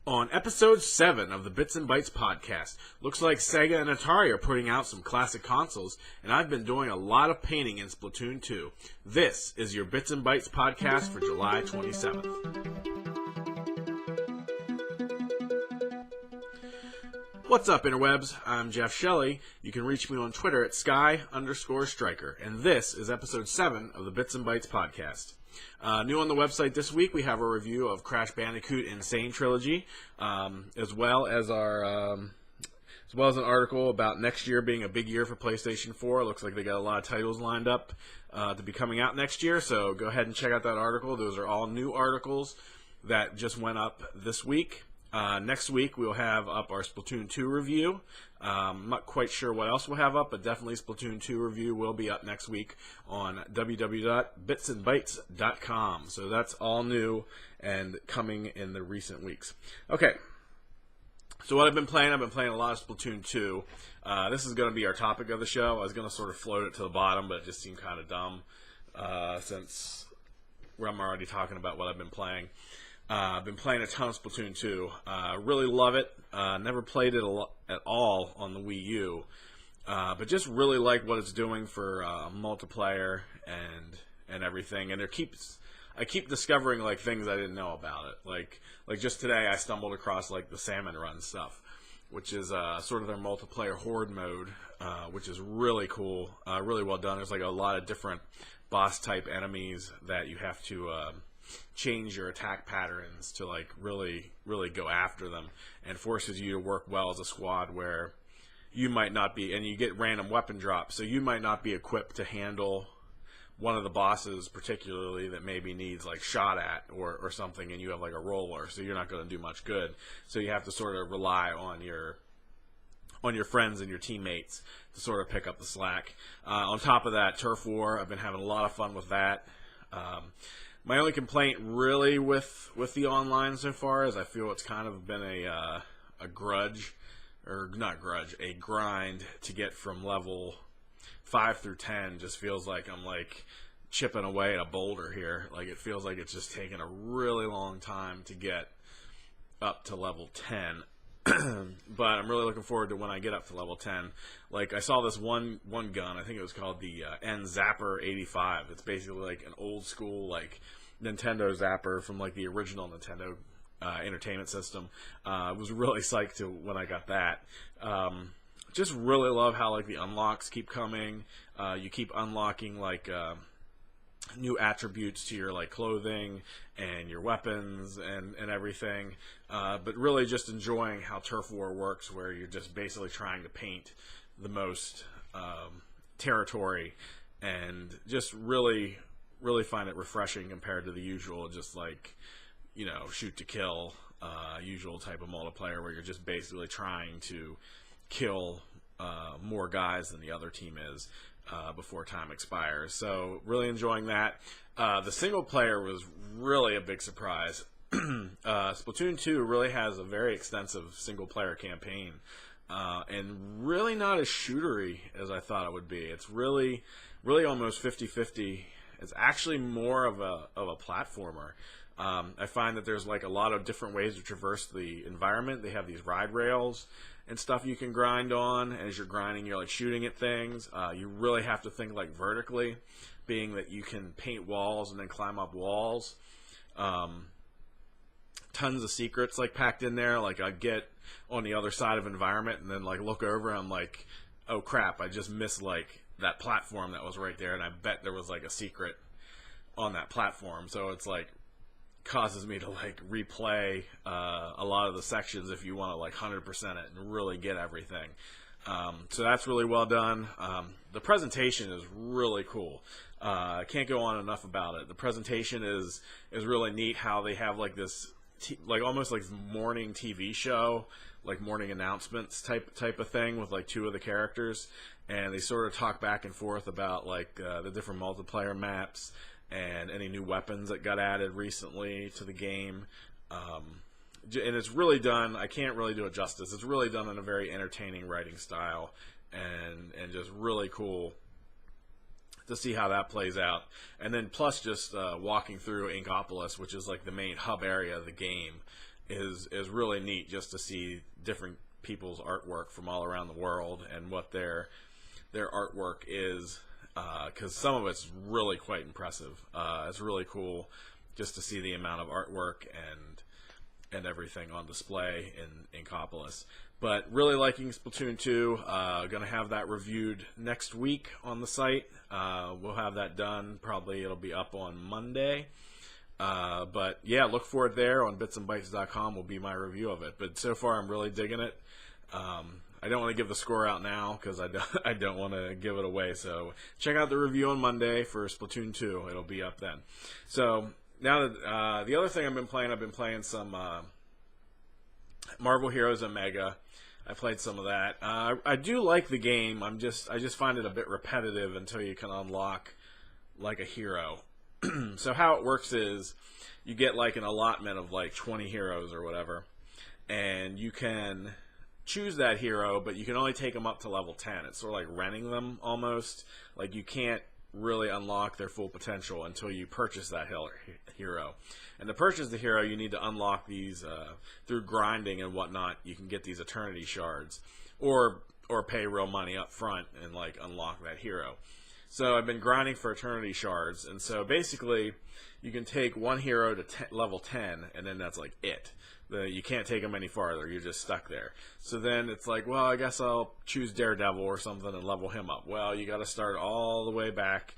On episode 7 of the Bits and Bytes podcast, looks like Sega and Atari are putting out some classic consoles, and I've been doing a lot of painting in Splatoon 2. This is your Bits and Bytes podcast for July 27th. What's up, interwebs? I'm Jeff Shelley. You can reach me on Twitter at Sky_Striker, and this is episode 7 of the Bits and Bytes podcast. New on the website this week, we have a review of Crash Bandicoot Insane Trilogy, as well as an article about next year being a big year for PlayStation 4. Looks like they got a lot of titles lined up to be coming out next year, so go ahead and check out that article. Those are all new articles that just went up this week. Next week, we'll have up our Splatoon 2 review. I'm not quite sure what else we'll have up, but definitely Splatoon 2 review will be up next week on www.BytsnBites.com. So that's all new and coming in the recent weeks. Okay, so what I've been playing a lot of Splatoon 2. This is going to be our topic of the show. I was going to sort of float it to the bottom, but it just seemed kind of dumb since I'm already talking about what I've been playing. I've been playing a ton of Splatoon 2. Really love it. Never played it at all on the Wii U, but just really like what it's doing for multiplayer and everything. And I keep discovering like things I didn't know about it. Like just today, I stumbled across like the Salmon Run stuff, which is sort of their multiplayer horde mode, which is really cool, really well done. There's like a lot of different boss type enemies that you have to change your attack patterns to like really go after them, and forces you to work well as a squad where you might not be, and you get random weapon drops, so you might not be equipped to handle one of the bosses particularly that maybe needs like shot at or something, and you have like a roller, so you're not going to do much good. So you have to sort of rely on your friends and your teammates to sort of pick up the slack. On top of that, Turf War, I've been having a lot of fun with that. My only complaint really with the online so far is I feel it's kind of been a grind to get from level 5 through 10. Just feels like I'm like chipping away at a boulder here. Like it feels like it's just taken a really long time to get up to level 10. But I'm really looking forward to when I get up to level 10. Like I saw this one gun, I think it was called the N-Zapper 85. It's basically like an old school like Nintendo Zapper from like the original Nintendo entertainment system. I was really psyched when I got that. Just really love how like the unlocks keep coming. You keep unlocking like new attributes to your like clothing and your weapons and everything, but really just enjoying how Turf War works, where you're just basically trying to paint the most territory, and just really find it refreshing compared to the usual just like, you know, shoot to kill usual type of multiplayer where you're just basically trying to kill more guys than the other team is before time expires. So really enjoying that. The single player was really a big surprise. Splatoon 2 really has a very extensive single player campaign, and really not as shootery as I thought it would be. It's really almost 50-50. It's actually more of a platformer. I find that there's like a lot of different ways to traverse the environment. They have these ride rails and stuff you can grind on, and as you're grinding, you're like shooting at things. You really have to think like vertically, being that you can paint walls and then climb up walls. Tons of secrets like packed in there. Like I get on the other side of environment and then like look over and I'm like, oh crap, I just missed like that platform that was right there, and I bet there was like a secret on that platform. So it's like causes me to like replay a lot of the sections if you want to like 100% it and really get everything. So that's really well done. The presentation is really cool. I can't go on enough about it. The presentation is really neat. How they have like this like almost like morning TV show, like morning announcements type of thing with like two of the characters, and they sort of talk back and forth about like the different multiplayer maps and any new weapons that got added recently to the game. And it's really done, I can't really do it justice, it's really done in a very entertaining writing style, and just really cool to see how that plays out. And then plus just walking through Inkopolis, which is like the main hub area of the game, is really neat just to see different people's artwork from all around the world and what their artwork is, because some of it's really quite impressive. It's really cool just to see the amount of artwork and everything on display in Inkopolis. But really liking Splatoon 2. Going to have that reviewed next week on the site. We'll have that done. Probably it'll be up on Monday. But yeah, look for it there on BytsnBites.com will be my review of it. But so far, I'm really digging it. I don't want to give the score out now because I don't want to give it away. So check out the review on Monday for Splatoon 2. It'll be up then. So now that the other thing I've been playing some Marvel Heroes Omega. I played some of that. I do like the game. I just find it a bit repetitive until you can unlock like a hero. So how it works is you get like an allotment of like 20 heroes or whatever, and you can choose that hero, but you can only take them up to level 10. It's sort of like renting them almost. Like you can't really unlock their full potential until you purchase that hero. And to purchase the hero, you need to unlock these through grinding and whatnot. You can get these eternity shards, or pay real money up front and like unlock that hero. So I've been grinding for eternity shards, and so basically you can take one hero to level 10, and then that's like it. You can't take them any farther. You're just stuck there. So then it's like, well, I guess I'll choose Daredevil or something and level him up. Well, you got to start all the way back.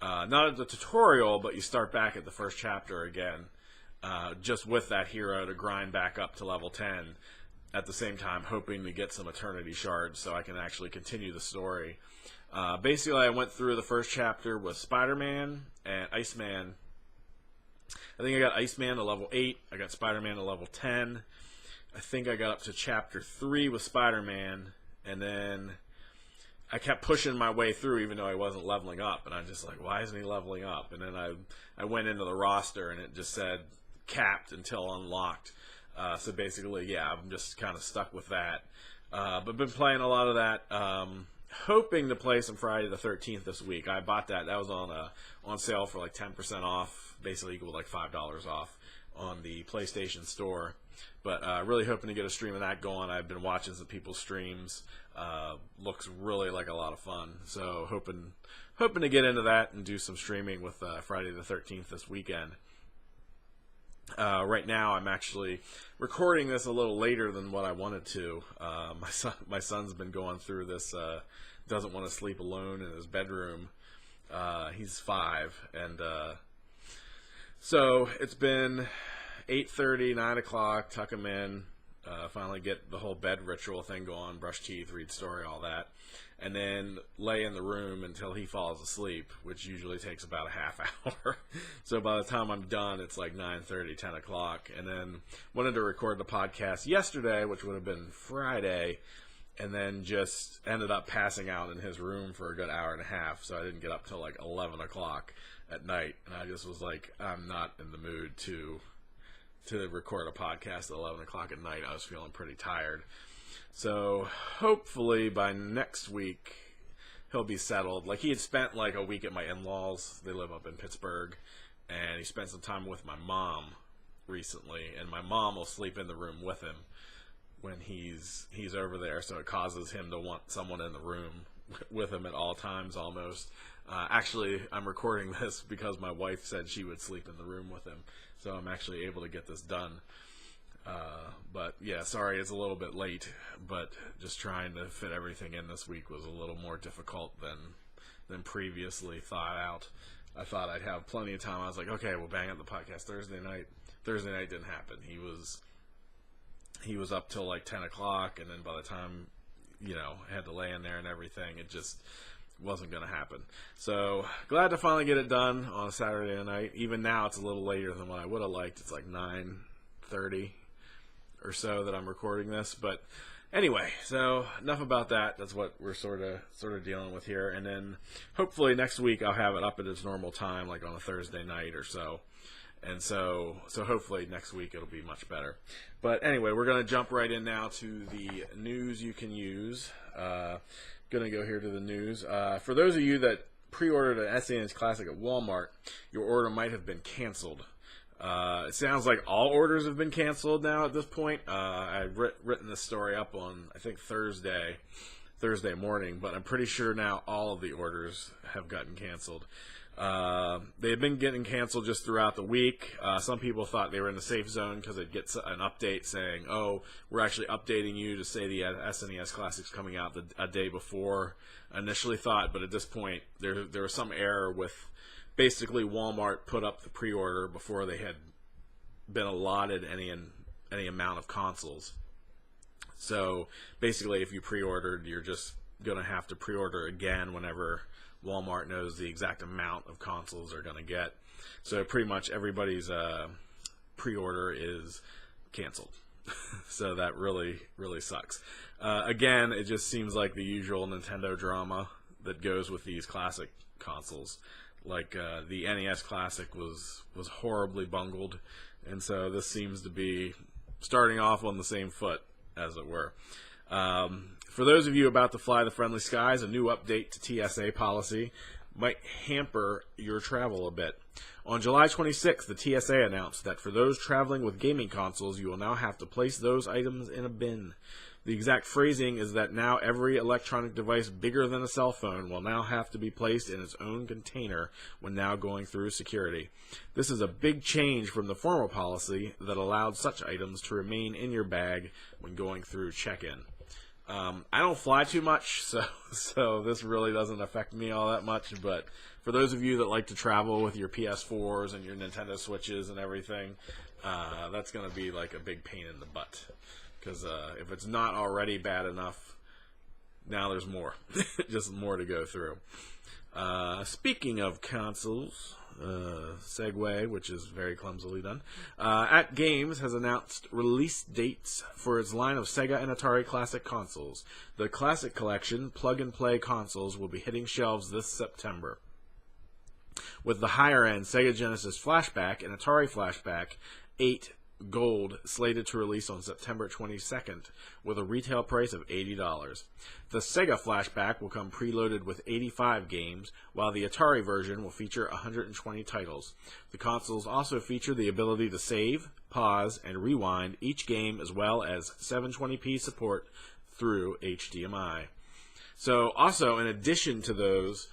Not at the tutorial, but you start back at the first chapter again, just with that hero to grind back up to level 10. At the same time, hoping to get some eternity shards so I can actually continue the story. Basically, I went through the first chapter with Spider-Man and Iceman. I think I got Iceman to level 8. I got Spider-Man to level 10. I think I got up to chapter 3 with Spider-Man, and then I kept pushing my way through even though I wasn't leveling up, and I'm just like, why isn't he leveling up? And then I went into the roster, and it just said capped until unlocked. So basically, yeah, I'm just kind of stuck with that. But been playing a lot of that. Hoping to play some Friday the 13th this week. I bought that. That was on sale for like 10% off, basically equal like $5 off on the PlayStation Store. But really hoping to get a stream of that going. I've been watching some people's streams. Looks really like a lot of fun. So hoping to get into that and do some streaming with Friday the 13th this weekend. Right now, I'm actually recording this a little later than what I wanted to. My son's been going through this. Doesn't want to sleep alone in his bedroom. He's 5, and so it's been 8:30, 9 o'clock. Tuck him in. Finally get the whole bed ritual thing going. Brush teeth, read story, all that. And then lay in the room until he falls asleep, which usually takes about a half hour. So by the time I'm done, it's like 9:30, 10 o'clock. And then wanted to record the podcast yesterday, which would have been Friday, and then just ended up passing out in his room for a good hour and a half. So I didn't get up till like 11 o'clock at night. And I just was like, I'm not in the mood to record a podcast at 11 o'clock at night. I was feeling pretty tired. So hopefully by next week he'll be settled. Like he had spent like a week at my in-laws. They live up in Pittsburgh, and he spent some time with my mom recently, and my mom will sleep in the room with him when he's over there, so it causes him to want someone in the room with him at all times almost. Actually, I'm recording this because my wife said she would sleep in the room with him, so I'm actually able to get this done. But yeah, sorry it's a little bit late, but just trying to fit everything in this week was a little more difficult than previously thought out. I thought I'd have plenty of time. I was like, okay, we'll bang out the podcast Thursday night. Thursday night didn't happen. He was up till like 10 o'clock, and then by the time, I had to lay in there and everything, it just wasn't going to happen. So glad to finally get it done on a Saturday night. Even now it's a little later than what I would have liked. It's like 9:30 or so that I'm recording this, but anyway, so enough about that. That's what we're sort of dealing with here, and then hopefully next week I'll have it up at its normal time, like on a Thursday night or so. And so hopefully next week it'll be much better. But anyway, we're going to jump right in now to the news you can use. Going to go here to the news. For those of you that pre-ordered an SNES Classic at Walmart, your order might have been canceled. It sounds like all orders have been canceled now at this point. I've written this story up on, I think, Thursday morning, but I'm pretty sure now all of the orders have gotten canceled. They've been getting canceled just throughout the week. Some people thought they were in the safe zone because it gets an update saying, oh, we're actually updating you to say the SNES Classic's coming out a day before initially thought, but at this point there was some error with basically Walmart put up the pre-order before they had been allotted any amount of consoles. So basically, if you pre-ordered, you're just going to have to pre-order again whenever Walmart knows the exact amount of consoles they're going to get. So pretty much everybody's pre-order is canceled. So that really, really sucks. Again, it just seems like the usual Nintendo drama that goes with these classic consoles. Like the NES Classic was horribly bungled, and so this seems to be starting off on the same foot, as it were. For those of you about to fly the friendly skies, a new update to TSA policy might hamper your travel a bit. On July 26th, the TSA announced that for those traveling with gaming consoles, you will now have to place those items in a bin. The exact phrasing is that now every electronic device bigger than a cell phone will now have to be placed in its own container when now going through security. This is a big change from the former policy that allowed such items to remain in your bag when going through check-in. I don't fly too much, so this really doesn't affect me all that much, but for those of you that like to travel with your PS4s and your Nintendo Switches and everything, that's going to be like a big pain in the butt. Because if it's not already bad enough, now there's more. Just more to go through. Speaking of consoles, segue, which is very clumsily done, At Games has announced release dates for its line of Sega and Atari Classic consoles. The Classic Collection plug-and-play consoles will be hitting shelves this September, with the higher-end Sega Genesis Flashback and Atari Flashback 8 Gold slated to release on September 22nd with a retail price of $80. The Sega Flashback will come preloaded with 85 games, while the Atari version will feature 120 titles. The consoles also feature the ability to save, pause, and rewind each game, as well as 720p support through HDMI. So also, in addition to those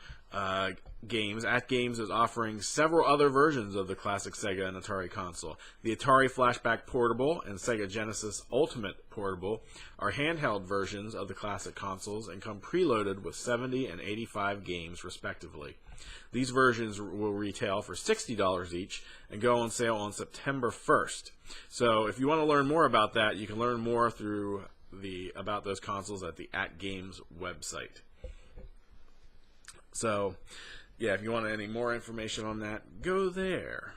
games, At Games is offering several other versions of the classic Sega and Atari console. The Atari Flashback Portable and Sega Genesis Ultimate Portable are handheld versions of the classic consoles and come preloaded with 70 and 85 games, respectively. These versions will retail for $60 each and go on sale on September 1st. So if you want to learn more about that, you can learn more through about those consoles at the At Games website. So, yeah, if you want any more information on that, go there.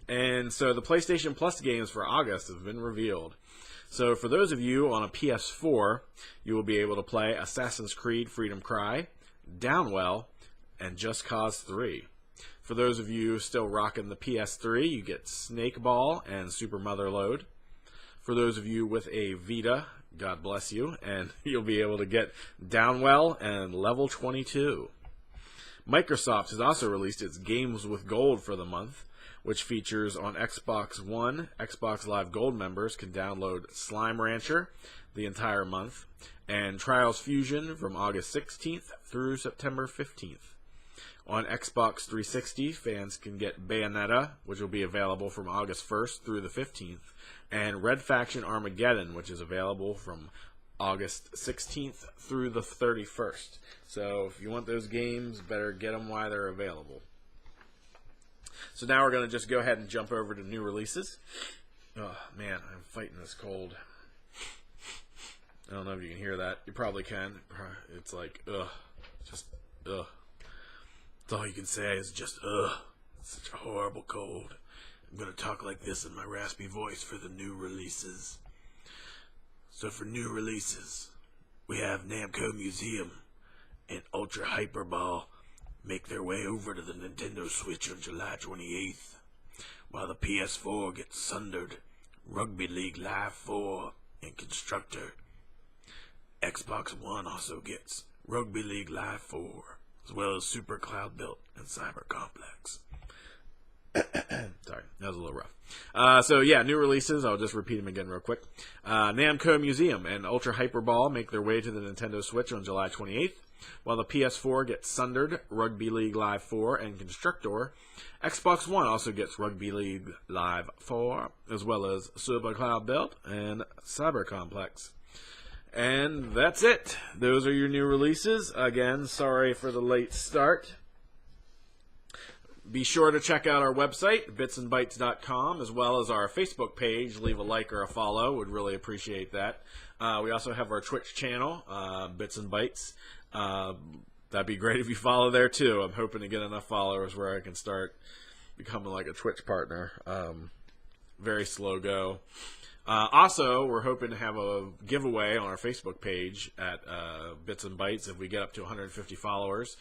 And so the PlayStation Plus games for August have been revealed. So for those of you on a PS4, you will be able to play Assassin's Creed Freedom Cry, Downwell, and Just Cause 3. For those of you still rocking the PS3, you get Snake Ball and Super Motherload. For those of you with a Vita, God bless you, and you'll be able to get Downwell and Level 22. Microsoft has also released its Games with Gold for the month, which features on Xbox One. Xbox Live Gold members can download Slime Rancher the entire month, and Trials Fusion from August 16th through September 15th. On Xbox 360, fans can get Bayonetta, which will be available from August 1st through the 15th, and Red Faction Armageddon, which is available from August 16th through the 31st. So if you want those games, better get them while they're available. So now we're going to just go ahead and jump over to new releases. Oh, man, I'm fighting this cold. I don't know if you can hear that. You probably can. It's like, ugh. Just, ugh. That's all you can say is just, ugh. It's such a horrible cold. I'm going to talk like this in my raspy voice for the new releases. So for new releases, we have Namco Museum and Ultra Hyper Ball make their way over to the Nintendo Switch on July 28th, while the PS4 gets Sundered, Rugby League Live 4, and Constructor. Xbox One also gets Rugby League Live 4, as well as Super Cloud Built and Cyber Complex. Sorry, that was a little rough. So yeah, new releases. I'll just repeat them again real quick. Namco Museum and Ultra Hyper Ball make their way to the Nintendo Switch on July 28th. While the PS4 gets Sundered, Rugby League Live 4, and Constructor, Xbox One also gets Rugby League Live 4, as well as Super Cloud Build and Cyber Complex. And that's it. Those are your new releases. Again, sorry for the late start. Be sure to check out our website, BytsnBites.com, as well as our Facebook page. Leave a like or a follow. Would really appreciate that. We also have our Twitch channel, BytsnBites. That'd be great if you follow there, too. I'm hoping to get enough followers where I can start becoming like a Twitch partner. Very slow go. Also, we're hoping to have a giveaway on our Facebook page at Bits and Bytes if we get up to 150 followers.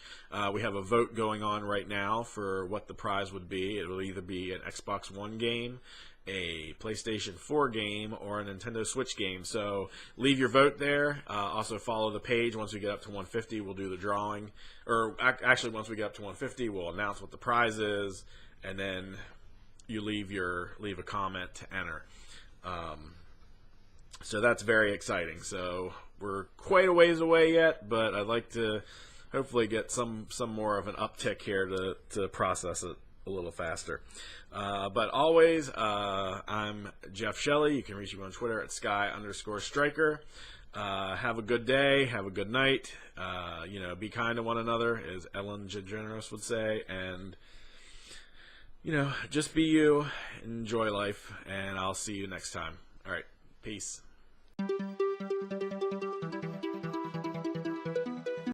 We have a vote going on right now for what the prize would be. It will either be an Xbox One game, a PlayStation 4 game, or a Nintendo Switch game. So leave your vote there. Also follow the page. Once we get up to 150, we'll do the drawing. Or actually, once we get up to 150, we'll announce what the prize is, and then you leave a comment to enter. So that's very exciting. So we're quite a ways away yet, but I'd like to hopefully get some more of an uptick here to process it a little faster. But always, I'm Jeff Shelley. You can reach me on Twitter at Sky_Striker. Have a good day. Have a good night. Be kind to one another, as Ellen DeGeneres would say, and just be you, enjoy life, and I'll see you next time. All right, peace.